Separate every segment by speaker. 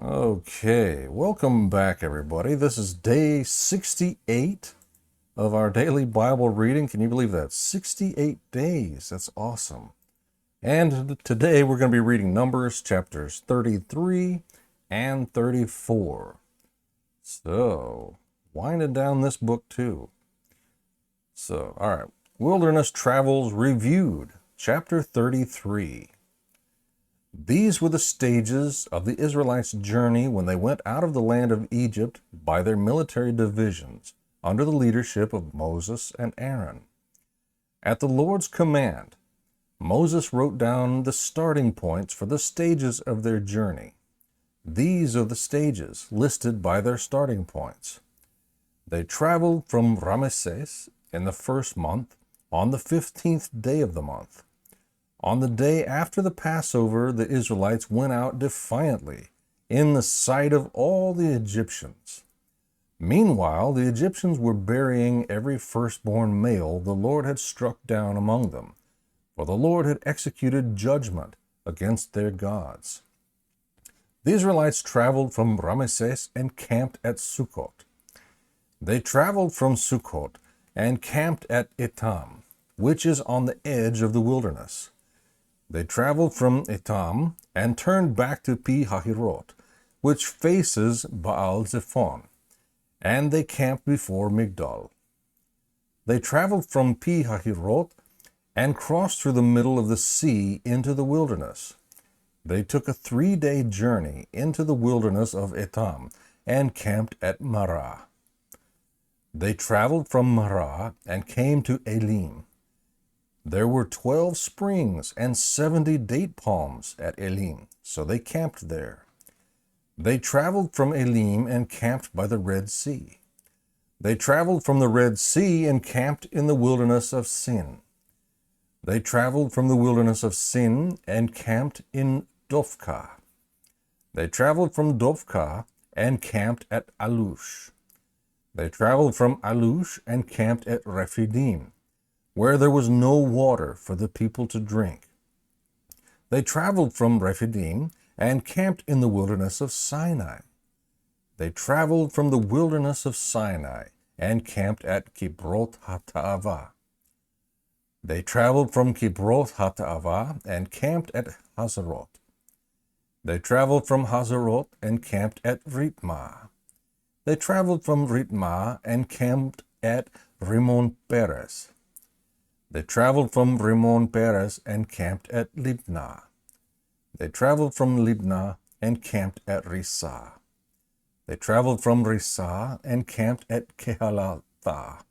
Speaker 1: Okay, welcome back, everybody. This is day 68 of our daily Bible reading. Can you believe that? 68 days. That's awesome. And today we're going to be reading Numbers chapters 33 and 34. So, winding down this book too. So, all right. Wilderness Travels Reviewed, chapter 33. These were the stages of the Israelites' journey when they went out of the land of Egypt by their military divisions, under the leadership of Moses and Aaron. At the Lord's command, Moses wrote down the starting points for the stages of their journey. These are the stages listed by their starting points. They traveled from Ramesses in the first month on the 15th day of the month. On the day after the Passover, the Israelites went out defiantly in the sight of all the Egyptians. Meanwhile, the Egyptians were burying every firstborn male the Lord had struck down among them, for the Lord had executed judgment against their gods. The Israelites traveled from Ramesses and camped at Sukkot. They traveled from Sukkot and camped at Etam, which is on the edge of the wilderness. They traveled from Etam and turned back to Pi-Hahirot, which faces Baal-Zephon, and they camped before Migdol. They traveled from Pi-Hahirot and crossed through the middle of the sea into the wilderness. They took a 3-day journey into the wilderness of Etam and camped at Marah. They traveled from Marah and came to Elim. There were 12 springs and 70 date palms at Elim, so they camped there. They traveled from Elim and camped by the Red Sea. They traveled from the Red Sea and camped in the wilderness of Sin. They traveled from the wilderness of Sin and camped in Dophkah. They traveled from Dophkah and camped at Alush. They traveled from Alush and camped at Rephidim, where there was no water for the people to drink. They traveled from Rephidim and camped in the wilderness of Sinai. They traveled from the wilderness of Sinai and camped at Kibroth Hattaavah. They traveled from Kibroth Hattaavah and camped at Hazeroth. They traveled from Hazeroth and camped at Ritmah. They traveled from Ritmah and camped at Rimmon Peres. They traveled from Rimmon Peres and camped at Libnah. They traveled from Libnah and camped at Rissah. They traveled from Rissah and camped at Kehelatha.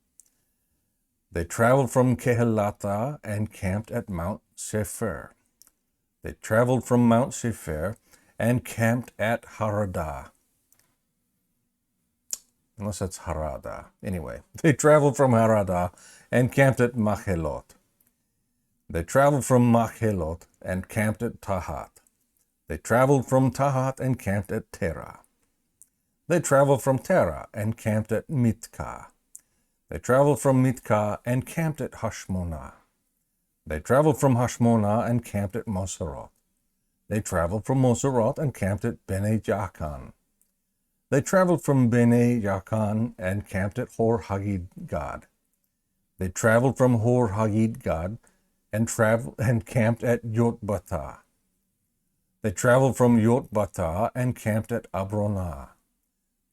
Speaker 1: They traveled from Kehelatha and camped at Mount Shepher. They traveled from Mount Shepher and camped at Haradah. Unless that's Harada. Anyway, they traveled from Harada and camped at Machelot. They traveled from Machelot and camped at Tahat. They traveled from Tahat and camped at Terah. They traveled from Terah and camped at Mitkah. They traveled from Mitkah and camped at Hashmonah. They traveled from Hashmonah and camped at Moseroth. They traveled from Moseroth and camped at Bene Jaakan. They traveled from Bene Jaakan and camped at Hor Haggidgad. They traveled from Hor Haggidgad and camped at Yotbatah. They traveled from Yotbatah and camped at Abronah.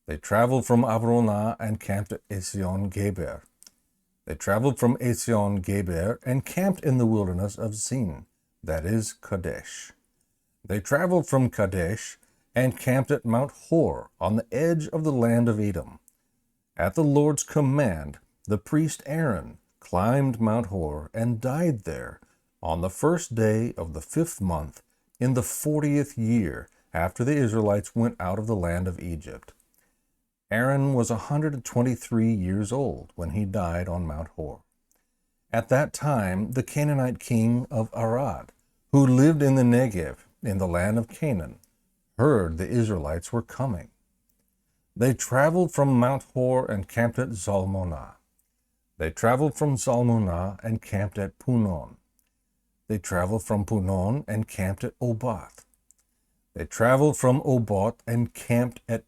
Speaker 1: They traveled from Abronah and camped at Ezion Geber. They traveled from Ezion Geber and camped in the wilderness of Zin, that is Kadesh. They traveled from Kadesh and camped at Mount Hor on the edge of the land of Edom. At the Lord's command, the priest Aaron climbed Mount Hor and died there on the first day of the 5th month in the 40th year after the Israelites went out of the land of Egypt. Aaron was 123 years old when he died on Mount Hor. At that time, the Canaanite king of Arad, who lived in the Negev in the land of Canaan, heard the Israelites were coming. They traveled from Mount Hor and camped at Zalmonah. They traveled from Zalmonah and camped at Punon. They traveled from Punon and camped at Obath. They traveled from Oboth and camped at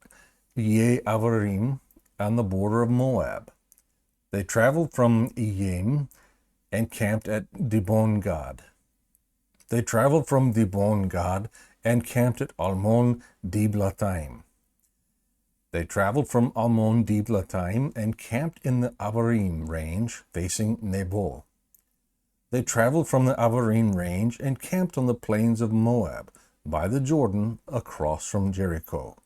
Speaker 1: Ye-Avarim on the border of Moab. They traveled from Iyim and camped at Dibon-Gad. They traveled from Dibon-Gad and camped at Almon-Diblathaim. They traveled from Almon-Diblathaim and camped in the Avarim range facing Nebo. They traveled from the Avarim range and camped on the plains of Moab by the Jordan across from Jericho.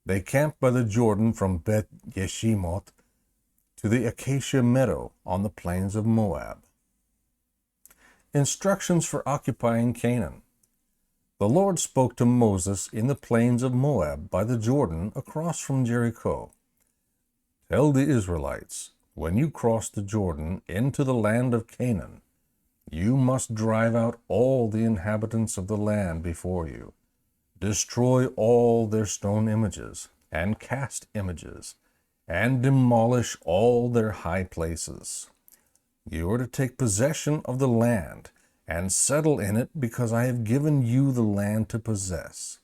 Speaker 1: They camped by the Jordan from Beth Yeshimoth to the Acacia Meadow on the plains of Moab. Instructions for occupying Canaan. The Lord spoke to Moses in the plains of Moab by the Jordan across from Jericho. Tell the Israelites, when you cross the Jordan into the land of Canaan, you must drive out all the inhabitants of the land before you. Destroy all their stone images and cast images, and demolish all their high places. You are to take possession of the land and settle in it, because I have given you the land to possess.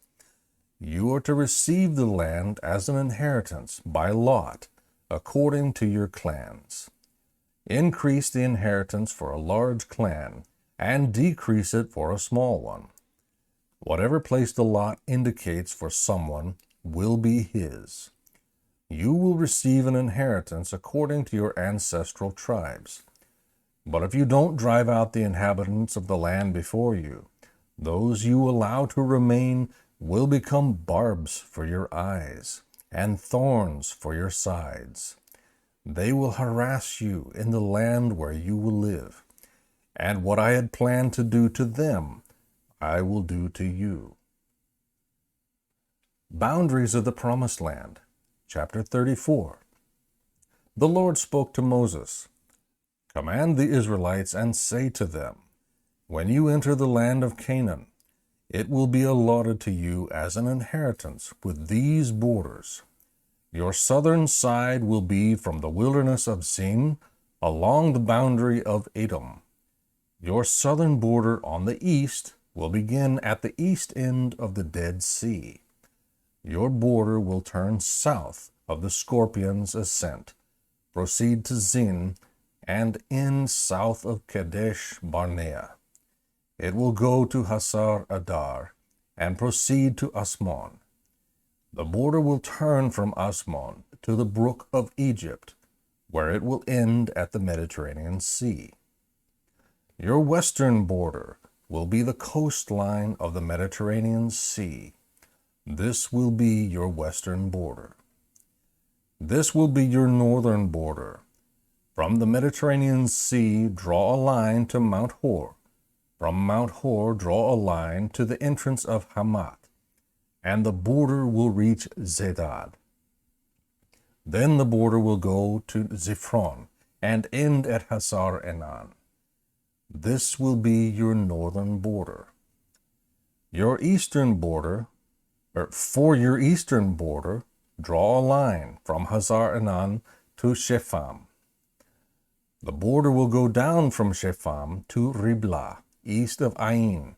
Speaker 1: You are to receive the land as an inheritance by lot, according to your clans. Increase the inheritance for a large clan, and decrease it for a small one. Whatever place the lot indicates for someone will be his. You will receive an inheritance according to your ancestral tribes. But if you don't drive out the inhabitants of the land before you, those you allow to remain will become barbs for your eyes and thorns for your sides. They will harass you in the land where you will live, and what I had planned to do to them, I will do to you. Boundaries of the Promised Land. Chapter 34. The Lord spoke to Moses. Command the Israelites and say to them, when you enter the land of Canaan, it will be allotted to you as an inheritance with these borders. Your southern side will be from the wilderness of Zin along the boundary of Edom. Your southern border on the east will begin at the east end of the Dead Sea. Your border will turn south of the Scorpion's ascent, proceed to Zin, and end south of Kadesh Barnea. It will go to Hasar Adar, and proceed to Asmon. The border will turn from Asmon to the brook of Egypt, where it will end at the Mediterranean Sea. Your western border will be the coastline of the Mediterranean Sea. This will be your western border. This will be your northern border. From the Mediterranean Sea, draw a line to Mount Hor. From Mount Hor, draw a line to the entrance of Hamath, and the border will reach Zedad. Then the border will go to Ziphron and end at Hasar Enan. This will be your northern border. For your eastern border, draw a line from Hasar Enan to Shepham. The border will go down from Shepham to Riblah, east of Ain.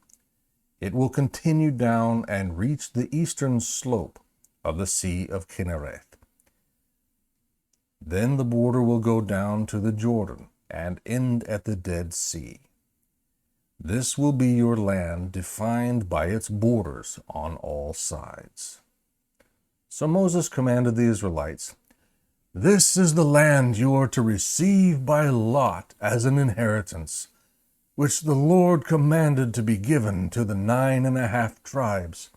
Speaker 1: It will continue down and reach the eastern slope of the Sea of Kinnereth. Then the border will go down to the Jordan and end at the Dead Sea. This will be your land, defined by its borders on all sides. So Moses commanded the Israelites, this is the land you are to receive by lot as an inheritance, which the Lord commanded to be given to the 9.5 tribes.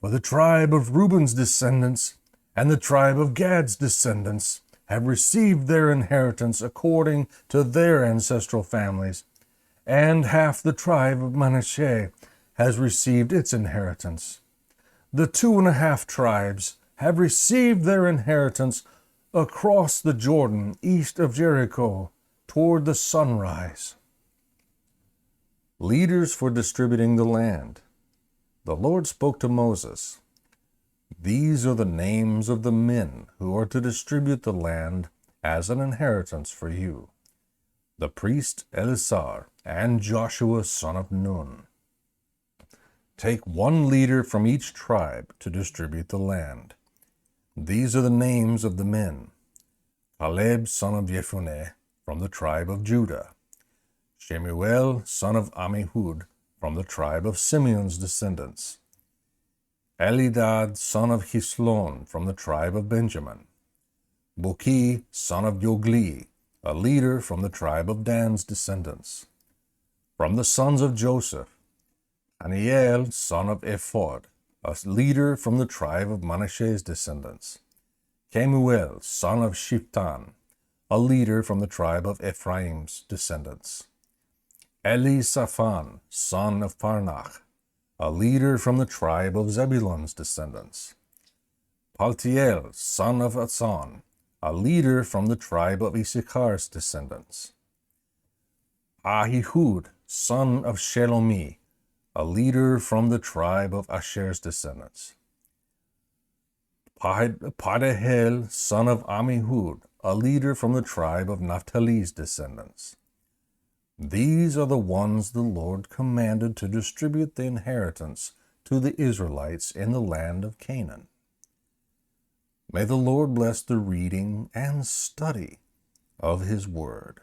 Speaker 1: For the tribe of Reuben's descendants and the tribe of Gad's descendants have received their inheritance according to their ancestral families, and half the tribe of Manasseh has received its inheritance. The 2.5 tribes have received their inheritance across the Jordan east of Jericho toward the sunrise. Leaders for distributing the land. The Lord spoke to Moses. These are the names of the men who are to distribute the land as an inheritance for you. The priest Eleazar and Joshua son of Nun. Take one leader from each tribe to distribute the land. These are the names of the men. Caleb, son of Jephunneh, from the tribe of Judah. Shemuel, son of Ammihud, from the tribe of Simeon's descendants. Elidad, son of Hislon, from the tribe of Benjamin. Buki, son of Jogli, a leader from the tribe of Dan's descendants. From the sons of Joseph, Haniel, son of Ephod, a leader from the tribe of Manasseh's descendants. Kemuel, son of Shiptan, a leader from the tribe of Ephraim's descendants. Elisaphan, son of Parnach, a leader from the tribe of Zebulun's descendants. Paltiel, son of Atzon, a leader from the tribe of Issachar's descendants. Ahihud, son of Shelomi, a leader from the tribe of Asher's descendants. Padahel, son of Ammihud, a leader from the tribe of Naphtali's descendants. These are the ones the Lord commanded to distribute the inheritance to the Israelites in the land of Canaan. May the Lord bless the reading and study of His Word.